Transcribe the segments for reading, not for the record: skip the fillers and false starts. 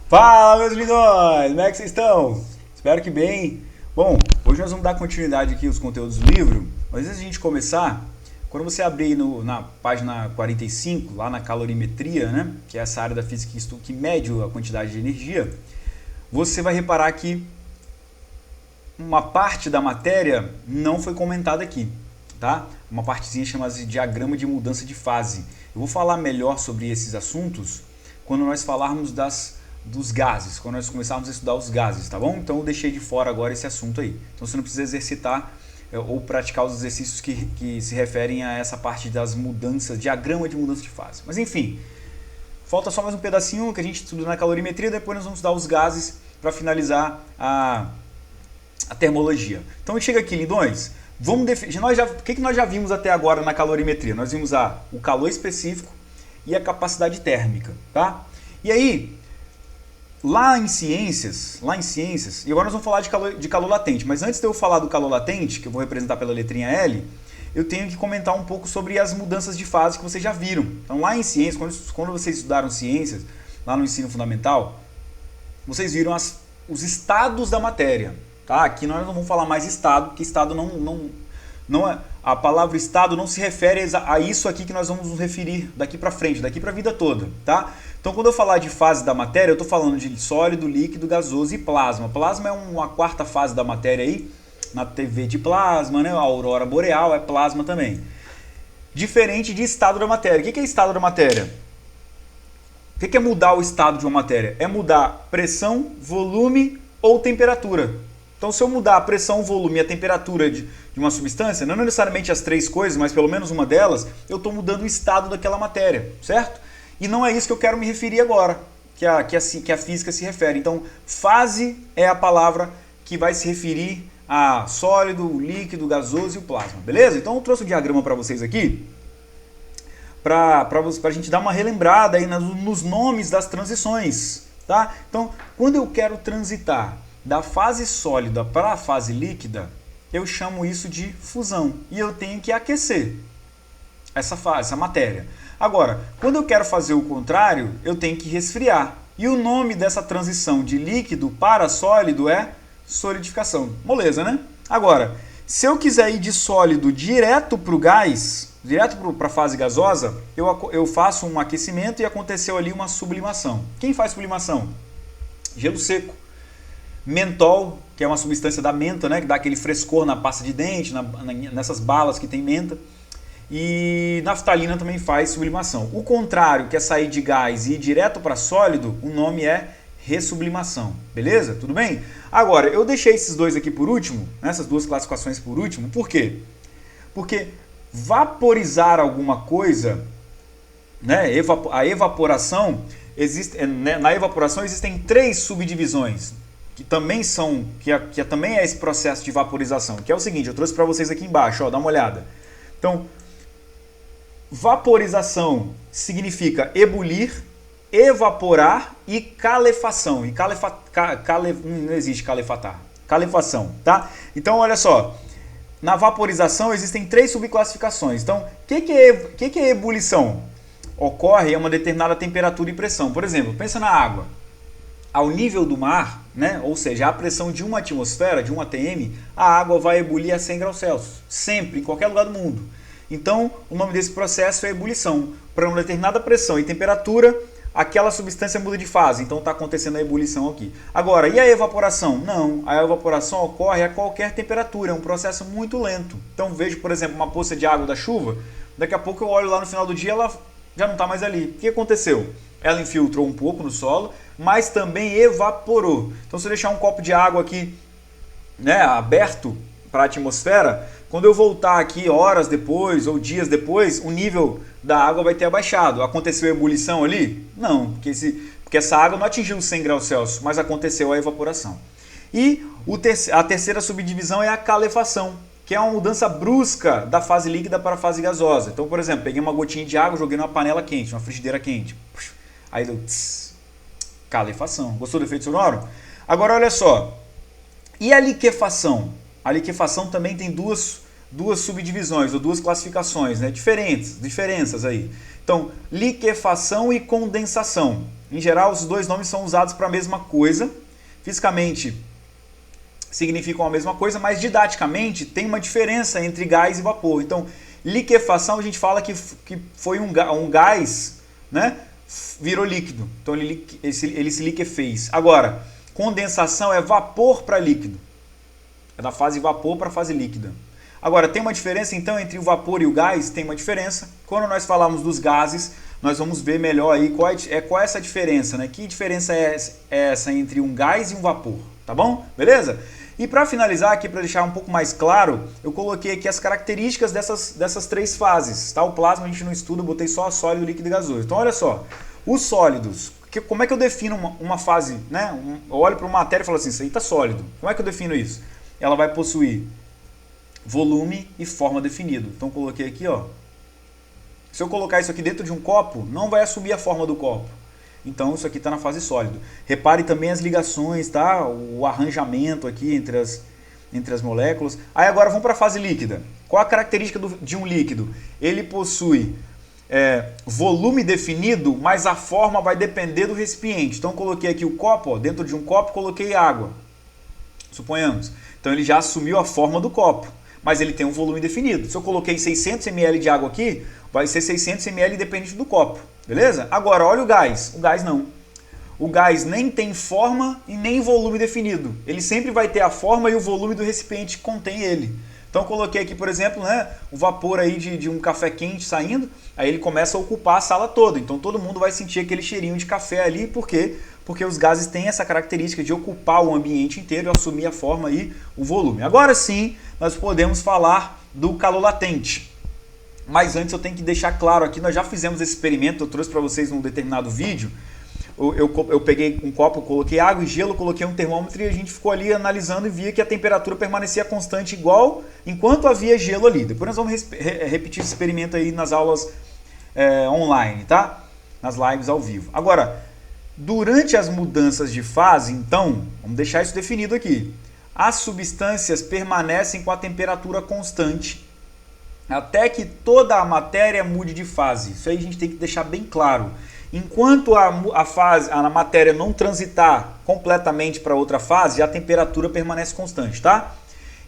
Fala, meus lindões! Como é que vocês estão? Espero que bem. Bom, hoje nós vamos dar continuidade aqui aos conteúdos do livro. Mas antes de a gente começar, quando você abrir aí na página 45, lá na calorimetria, né, que é essa área da física que mede a quantidade de energia, você vai reparar que uma parte da matéria não foi comentada aqui, tá? Uma partezinha chamada de diagrama de mudança de fase. Eu vou falar melhor sobre esses assuntos quando nós falarmos dos gases, quando nós começarmos a estudar os gases, tá bom? Então eu deixei de fora agora esse assunto aí. Então você não precisa exercitar ou praticar os exercícios que se referem a essa parte das mudanças, diagrama de mudança de fase. Mas enfim, falta só mais um pedacinho que a gente estuda na calorimetria, depois nós vamos estudar os gases para finalizar a termologia. Então chega aqui, lindões. Vamos definir. O que nós já vimos até agora na calorimetria? Nós vimos o calor específico e a capacidade térmica, tá? E aí, lá em ciências, e agora nós vamos falar de calor latente, mas antes de eu falar do calor latente, que eu vou representar pela letrinha L, eu tenho que comentar um pouco sobre as mudanças de fase que vocês já viram. Então lá em ciências, quando vocês estudaram ciências, lá no ensino fundamental, vocês viram os estados da matéria. Tá? Aqui nós não vamos falar mais estado, porque estado não é. A palavra estado não se refere a isso aqui que nós vamos nos referir daqui para frente, daqui para a vida toda, tá? Então quando eu falar de fase da matéria, eu estou falando de sólido, líquido, gasoso e plasma. Plasma é uma quarta fase da matéria aí, na TV de plasma, né? A aurora boreal é plasma também. Diferente de estado da matéria. O que é estado da matéria? O que é mudar o estado de uma matéria? É mudar pressão, volume ou temperatura. Então, se eu mudar a pressão, o volume e a temperatura de uma substância, não necessariamente as três coisas, mas pelo menos uma delas, eu estou mudando o estado daquela matéria, certo? E não é isso que eu quero me referir agora, que a física se refere. Então, fase é a palavra que vai se referir a sólido, líquido, gasoso e o plasma, beleza? Então, eu trouxe um diagrama para vocês aqui, para a gente dar uma relembrada aí nos nomes das transições, tá? Então, quando eu quero transitar da fase sólida para a fase líquida, eu chamo isso de fusão. E eu tenho que aquecer essa matéria. Agora, quando eu quero fazer o contrário, eu tenho que resfriar. E o nome dessa transição de líquido para sólido é solidificação. Moleza, né? Agora, se eu quiser ir de sólido direto para o gás, direto para a fase gasosa, eu faço um aquecimento e aconteceu ali uma sublimação. Quem faz sublimação? Gelo seco. Mentol, que é uma substância da menta, né, que dá aquele frescor na pasta de dente, nessas balas que tem menta. E naftalina também faz sublimação. O contrário, que é sair de gás e ir direto para sólido, o nome é ressublimação. Beleza? Tudo bem? Agora, eu deixei esses dois aqui por último, essas duas classificações por último, por quê? Porque vaporizar alguma coisa, né, a evaporação, na evaporação existem três subdivisões que também também é esse processo de vaporização, que é o seguinte, eu trouxe para vocês aqui embaixo, ó, dá uma olhada. Então, vaporização significa ebulir, evaporar e calefação. E não existe calefatar. Calefação, tá? Então, olha só, na vaporização existem três subclassificações. Então, o que é ebulição? Ocorre a uma determinada temperatura e pressão. Por exemplo, pensa na água. Ao nível do mar, né, ou seja, a pressão de uma atmosfera, de 1 atm, a água vai ebulir a 100 graus Celsius, sempre, em qualquer lugar do mundo. Então, o nome desse processo é ebulição. Para uma determinada pressão e temperatura, aquela substância muda de fase, então está acontecendo a ebulição aqui. Agora, e a evaporação? Não, a evaporação ocorre a qualquer temperatura, é um processo muito lento. Então, vejo, por exemplo, uma poça de água da chuva, daqui a pouco eu olho lá no final do dia, ela já não está mais ali. O que aconteceu? Ela infiltrou um pouco no solo, mas também evaporou. Então, se eu deixar um copo de água aqui, né, aberto para a atmosfera, quando eu voltar aqui horas depois ou dias depois, o nível da água vai ter abaixado. Aconteceu a ebulição ali? Não, porque essa água não atingiu os 100 graus Celsius, mas aconteceu a evaporação. E a terceira subdivisão é a calefação, que é uma mudança brusca da fase líquida para a fase gasosa. Então, por exemplo, peguei uma gotinha de água, joguei numa panela quente, uma frigideira quente. Aí deu calefação. Gostou do efeito sonoro? Agora olha só. E a liquefação? A liquefação também tem duas subdivisões ou duas classificações, né? Diferenças aí. Então, liquefação e condensação. Em geral, os dois nomes são usados para a mesma coisa. Fisicamente, significam a mesma coisa, mas didaticamente tem uma diferença entre gás e vapor. Então, liquefação a gente fala que foi um gás, né, virou líquido. Então, ele se liquefez. Agora, condensação é vapor para líquido. É da fase vapor para a fase líquida. Agora, tem uma diferença então entre o vapor e o gás? Tem uma diferença. Quando nós falamos dos gases, nós vamos ver melhor aí qual é essa diferença, né? Que diferença é essa entre um gás e um vapor, tá bom? Beleza? E para finalizar aqui, para deixar um pouco mais claro, eu coloquei aqui as características dessas três fases, tá? O plasma a gente não estuda, eu botei só sólido, líquido e gasoso. Então, olha só, os sólidos, como é que eu defino uma fase, né? Eu olho para uma matéria e falo assim, isso aí está sólido. Como é que eu defino isso? Ela vai possuir volume e forma definido. Então, coloquei aqui, ó. Se eu colocar isso aqui dentro de um copo, não vai assumir a forma do copo. Então, isso aqui está na fase sólido. Repare também as ligações, tá? O arranjamento aqui entre as moléculas. Aí agora vamos para a fase líquida. Qual a característica de um líquido? Ele possui volume definido, mas a forma vai depender do recipiente. Então, coloquei aqui o copo, ó, dentro de um copo coloquei água. Suponhamos. Então, ele já assumiu a forma do copo, mas ele tem um volume definido. Se eu coloquei 600 ml de água aqui, vai ser 600 ml independente do copo. Beleza? Agora, olha o gás. O gás não. O gás nem tem forma e nem volume definido. Ele sempre vai ter a forma e o volume do recipiente que contém ele. Então, eu coloquei aqui, por exemplo, né, o vapor aí de um café quente saindo, aí ele começa a ocupar a sala toda. Então, todo mundo vai sentir aquele cheirinho de café ali. Por quê? Porque os gases têm essa característica de ocupar o ambiente inteiro e assumir a forma e o volume. Agora sim, nós podemos falar do calor latente. Mas antes eu tenho que deixar claro aqui, nós já fizemos esse experimento, eu trouxe para vocês num determinado vídeo. Eu peguei um copo, coloquei água e gelo, coloquei um termômetro e a gente ficou ali analisando e via que a temperatura permanecia constante igual enquanto havia gelo ali. Depois nós vamos repetir esse experimento aí nas aulas online, tá? Nas lives ao vivo. Agora, durante as mudanças de fase, então, vamos deixar isso definido aqui. As substâncias permanecem com a temperatura constante até que toda a matéria mude de fase. Isso aí a gente tem que deixar bem claro. Enquanto a matéria não transitar completamente para outra fase, a temperatura permanece constante, tá?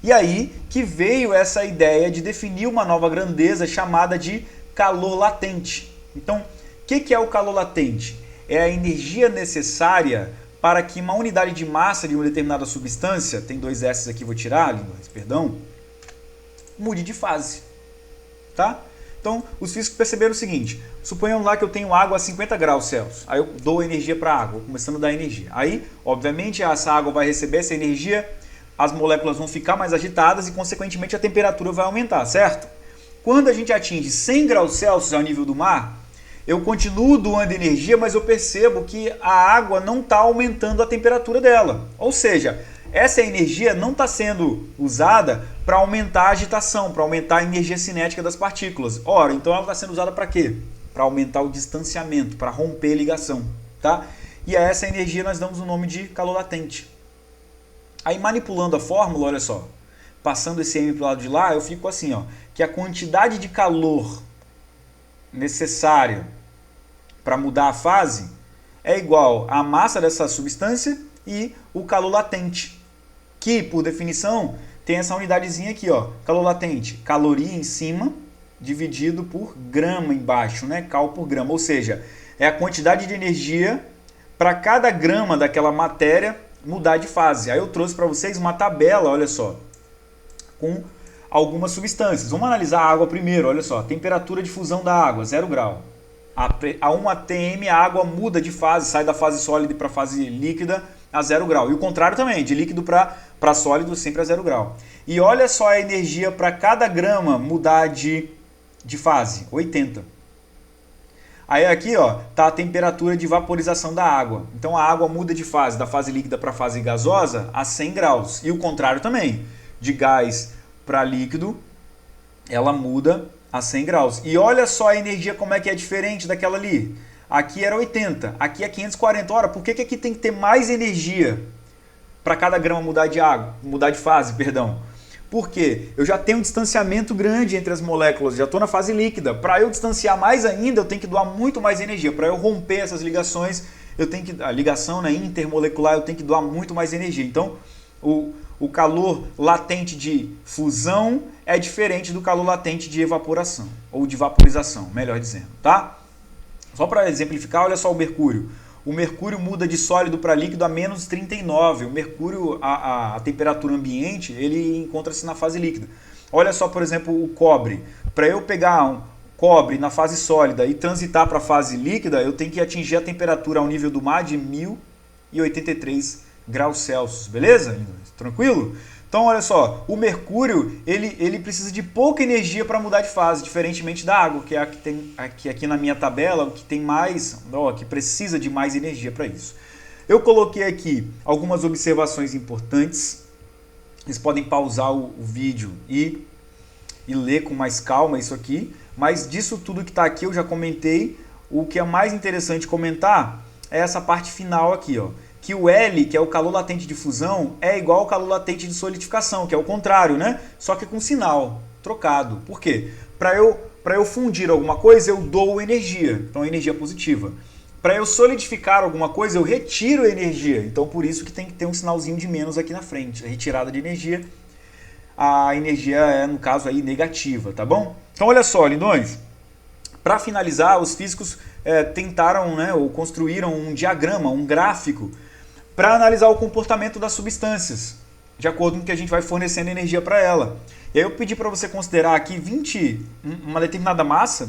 E aí que veio essa ideia de definir uma nova grandeza chamada de calor latente. Então, o que é o calor latente? É a energia necessária para que uma unidade de massa de uma determinada substância, tem dois S aqui, vou tirar, perdão, mude de fase. Tá? Então, os físicos perceberam o seguinte, suponhamos lá que eu tenho água a 50 graus Celsius, aí eu dou energia para a água, começando a dar energia. Aí, obviamente, essa água vai receber essa energia, as moléculas vão ficar mais agitadas e, consequentemente, a temperatura vai aumentar, certo? Quando a gente atinge 100 graus Celsius ao nível do mar, eu continuo doando energia, mas eu percebo que a água não está aumentando a temperatura dela. Ou seja, essa energia não está sendo usada para aumentar a agitação, para aumentar a energia cinética das partículas. Ora, então ela está sendo usada para quê? Para aumentar o distanciamento, para romper a ligação. Tá? E a essa energia nós damos o nome de calor latente. Aí manipulando a fórmula, olha só, passando esse M para o lado de lá, eu fico assim, ó, que a quantidade de calor necessária para mudar a fase é igual à massa dessa substância e o calor latente, que por definição tem essa unidadezinha aqui, ó, calor latente, caloria em cima dividido por grama embaixo, né, cal por grama, ou seja, é a quantidade de energia para cada grama daquela matéria mudar de fase. Aí eu trouxe para vocês uma tabela, olha só, com algumas substâncias. Vamos analisar a água primeiro, olha só, temperatura de fusão da água, 0 grau. A 1 atm a água muda de fase, sai da fase sólida para a fase líquida a 0 grau. E o contrário também, de líquido para sólido sempre a 0 grau. E olha só a energia para cada grama mudar de fase, 80. Aí aqui ó, tá a temperatura de vaporização da água. Então a água muda de fase, da fase líquida para a fase gasosa a 100 graus. E o contrário também, de gás para líquido, ela muda a 100 graus. E olha só a energia como é que é diferente daquela ali. Aqui era 80, aqui é 540. Ora, por que aqui tem que ter mais energia para cada grama mudar de fase, perdão? Porque eu já tenho um distanciamento grande entre as moléculas, já estou na fase líquida. Para eu distanciar mais ainda, eu tenho que doar muito mais energia. Para eu romper essas ligações, eu tenho que, a ligação, né, intermolecular, eu tenho que doar muito mais energia. Então, o calor latente de fusão é diferente do calor latente de evaporação, ou de vaporização, melhor dizendo, tá? Só para exemplificar, olha só o mercúrio. O mercúrio muda de sólido para líquido a menos 39. O mercúrio, a temperatura ambiente, ele encontra-se na fase líquida. Olha só, por exemplo, o cobre. Para eu pegar um cobre na fase sólida e transitar para a fase líquida, eu tenho que atingir a temperatura ao nível do mar de 1083 graus Celsius. Beleza? Tranquilo? Então, olha só, o mercúrio ele precisa de pouca energia para mudar de fase, diferentemente da água, que é a que tem aqui na minha tabela, o que tem mais, que precisa de mais energia para isso. Eu coloquei aqui algumas observações importantes. Vocês podem pausar o vídeo e ler com mais calma isso aqui, mas disso tudo que está aqui eu já comentei. O que é mais interessante comentar é essa parte final aqui, ó. Que o L, que é o calor latente de fusão, é igual ao calor latente de solidificação, que é o contrário, né? Só que com sinal trocado. Por quê? Para eu fundir alguma coisa, eu dou energia, então energia positiva. Para eu solidificar alguma coisa, eu retiro energia, então por isso que tem que ter um sinalzinho de menos aqui na frente. A retirada de energia, a energia é, no caso, aí negativa, tá bom? Então olha só, lindões. Para finalizar, os físicos tentaram, né, ou construíram um diagrama, um gráfico, para analisar o comportamento das substâncias, de acordo com que a gente vai fornecendo energia para ela. E aí eu pedi para você considerar aqui uma determinada massa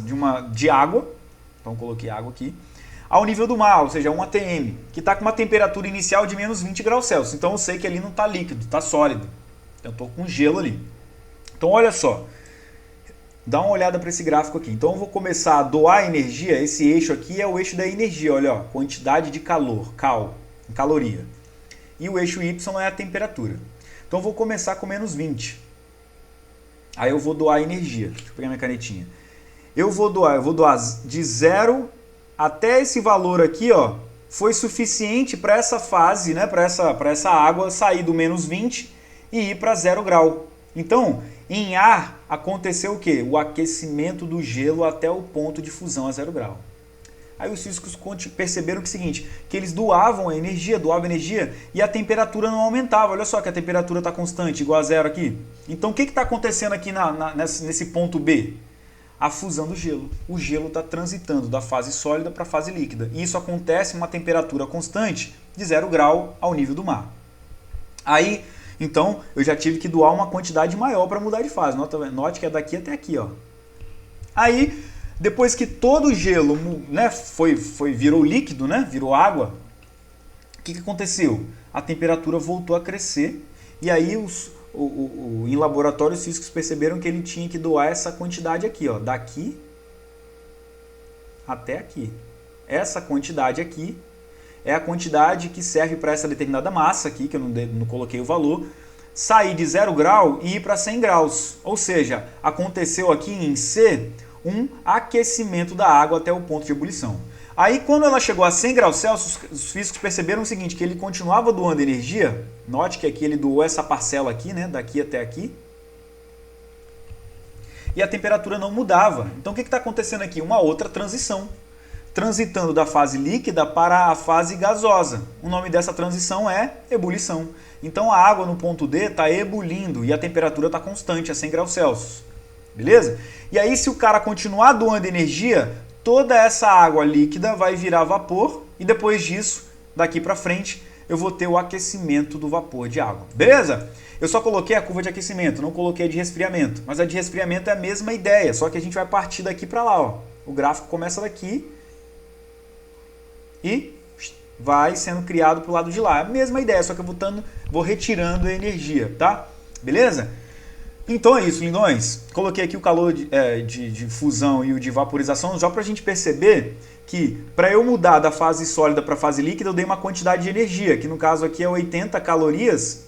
de água, então coloquei água aqui, ao nível do mar, ou seja, 1 atm, que está com uma temperatura inicial de menos 20 graus Celsius. Então eu sei que ali não está líquido, está sólido. Eu estou com gelo ali. Então olha só, dá uma olhada para esse gráfico aqui. Então eu vou começar a doar energia, esse eixo aqui é o eixo da energia, olha, ó, quantidade de calor, cal, em caloria. E o eixo Y é a temperatura. Então eu vou começar com menos 20. Aí eu vou doar energia. Deixa eu pegar minha canetinha. Eu vou doar de 0 até esse valor aqui, ó, foi suficiente para essa fase, né, para essa água sair do menos 20 e ir para 0 grau. Então, em ar aconteceu o quê? O aquecimento do gelo até o ponto de fusão a 0 grau. Aí os físicos perceberam que é o seguinte, que eles doavam energia e a temperatura não aumentava. Olha só que a temperatura está constante, igual a 0 aqui. Então o que está acontecendo aqui nesse ponto B? A fusão do gelo. O gelo está transitando da fase sólida para a fase líquida. E isso acontece em uma temperatura constante de 0 grau ao nível do mar. Aí, então, eu já tive que doar uma quantidade maior para mudar de fase. Note que é daqui até aqui, ó. Aí, depois que todo o gelo, né, virou líquido, né, virou água, o que aconteceu? A temperatura voltou a crescer e aí em laboratório os físicos perceberam que ele tinha que doar essa quantidade aqui, ó, daqui até aqui. Essa quantidade aqui é a quantidade que serve para essa determinada massa aqui, que eu não coloquei o valor, sair de 0 grau e ir para 100 graus. Ou seja, aconteceu aqui em C um aquecimento da água até o ponto de ebulição. Aí, quando ela chegou a 100 graus Celsius, os físicos perceberam o seguinte, que ele continuava doando energia. Note que aqui ele doou essa parcela aqui, né, daqui até aqui. E a temperatura não mudava. Então, o que está acontecendo aqui? Uma outra transição. Transitando da fase líquida para a fase gasosa. O nome dessa transição é ebulição. Então, a água no ponto D está ebulindo e a temperatura está constante, a 100 graus Celsius. Beleza? E aí, se o cara continuar doando energia, toda essa água líquida vai virar vapor e depois disso, daqui para frente, eu vou ter o aquecimento do vapor de água. Beleza? Eu só coloquei a curva de aquecimento, não coloquei a de resfriamento. Mas a de resfriamento é a mesma ideia, só que a gente vai partir daqui para lá. Ó. O gráfico começa daqui e vai sendo criado para o lado de lá. É a mesma ideia, só que eu vou retirando a energia, tá? Beleza? Então é isso, lindões. Coloquei aqui o calor de fusão e o de vaporização, só para a gente perceber que para eu mudar da fase sólida para a fase líquida, eu dei uma quantidade de energia, que no caso aqui é 80 calorias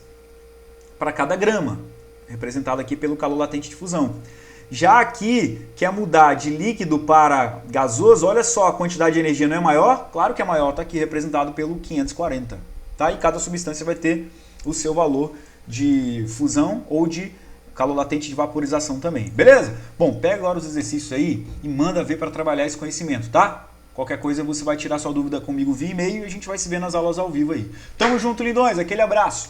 para cada grama, representado aqui pelo calor latente de fusão. Já aqui, que é mudar de líquido para gasoso, olha só, a quantidade de energia não é maior? Claro que é maior, está aqui representado pelo 540. Tá? E cada substância vai ter o seu valor de fusão ou de calor latente de vaporização também. Beleza? Bom, pega agora os exercícios aí e manda ver para trabalhar esse conhecimento, tá? Qualquer coisa você vai tirar sua dúvida comigo via e-mail e a gente vai se ver nas aulas ao vivo aí. Tamo junto, lindões. Aquele abraço.